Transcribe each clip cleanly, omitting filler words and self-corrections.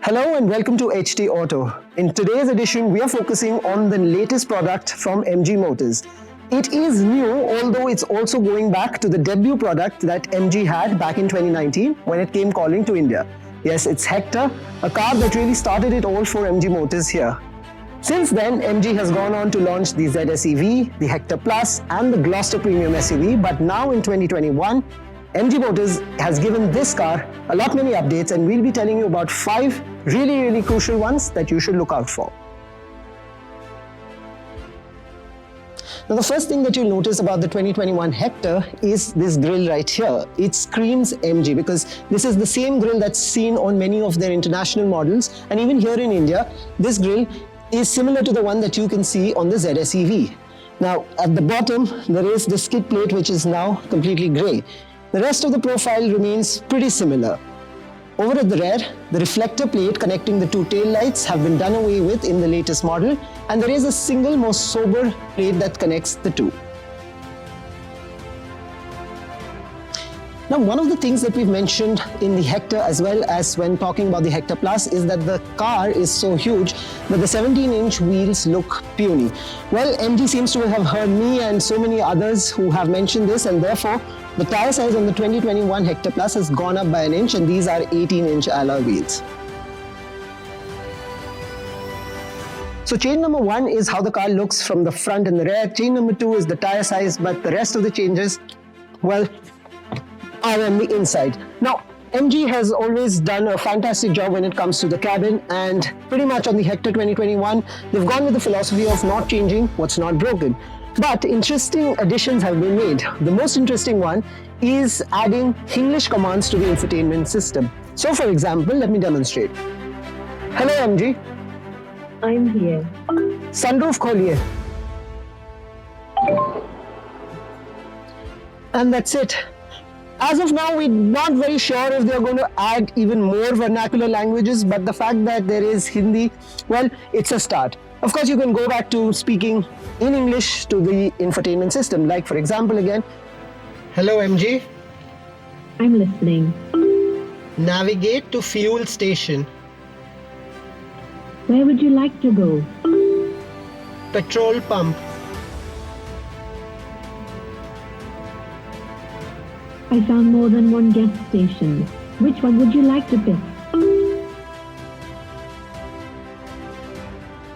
Hello and welcome to HT Auto. In today's edition, we are focusing on the latest product from MG Motors. It is new, although it's also going back to the debut product that MG had back in 2019 when it came calling to India. Yes, it's Hector, a car that really started it all for MG Motors here. Since then, MG has gone on to launch the ZS EV, the Hector Plus and the Gloster Premium SUV, but now in 2021, MG Motors has given this car a lot many updates, and we'll be telling you about 5 really crucial ones that you should look out for. Now, the first thing that you'll notice about the 2021 Hector is this grille right here. It screams MG because this is the same grille that's seen on many of their international models, and even here in India, this grille is similar to the one that you can see on the ZS EV. Now, at the bottom, there is the skid plate which is now completely grey. The rest of the profile remains pretty similar. Over at the rear, the reflector plate connecting the two tail lights have been done away with in the latest model, and there is a single more sober plate that connects the two. Now, one of the things that we've mentioned in the Hector as well as when talking about the Hector Plus is that the car is so huge that the 17-inch wheels look puny. Well, MG seems to have heard me and so many others who have mentioned this, and therefore the tire size on the 2021 Hector Plus has gone up by an inch, and these are 18-inch alloy wheels. So change number 1 is how the car looks from the front and the rear. Change number 2 is the tire size, but the rest of the changes, well, are on the inside. Now, MG has always done a fantastic job when it comes to the cabin, and pretty much on the Hector 2021, they've gone with the philosophy of not changing what's not broken. But interesting additions have been made. The most interesting one is adding English commands to the infotainment system. So for example, let me demonstrate. Hello MG. I'm here. Sunroof kholiye. And that's it. As of now, we're not very sure if they're going to add even more vernacular languages, but the fact that there is Hindi, well, it's a start. Of course, you can go back to speaking in English to the infotainment system. Like, for example, again, hello MG. I'm listening. Navigate to fuel station. Where would you like to go? Petrol pump. I found more than one gas station. Which one would you like to pick?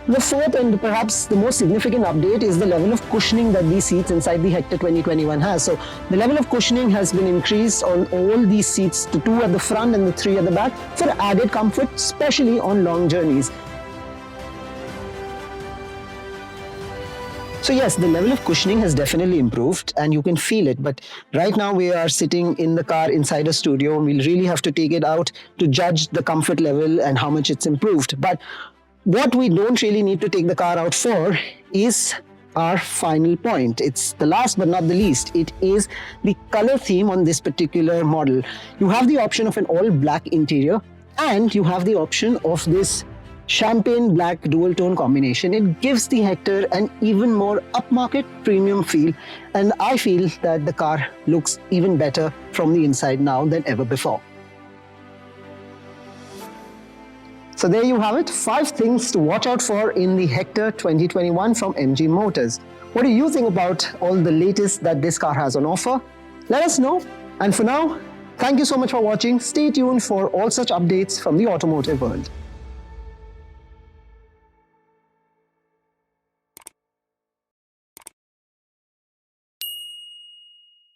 The fourth and perhaps the most significant update is the level of cushioning that these seats inside the Hector 2021 has. So the level of cushioning has been increased on all these seats to 2 at the front and the 3 at the back for added comfort, especially on long journeys. So yes, the level of cushioning has definitely improved and you can feel it. But right now we are sitting in the car inside a studio. We'll really have to take it out to judge the comfort level and how much it's improved. But what we don't really need to take the car out for is our final point. It's the last but not the least. It is the color theme on this particular model. You have the option of an all black interior and you have the option of this champagne black dual tone combination. It gives the Hector an even more upmarket premium feel, and I feel that the car looks even better from the inside now than ever before. So there you have it, 5 things to watch out for in the Hector 2021 from MG Motors. What do you think about all the latest that this car has on offer? Let us know. And for now, thank you so much for watching. Stay tuned for all such updates from the automotive world.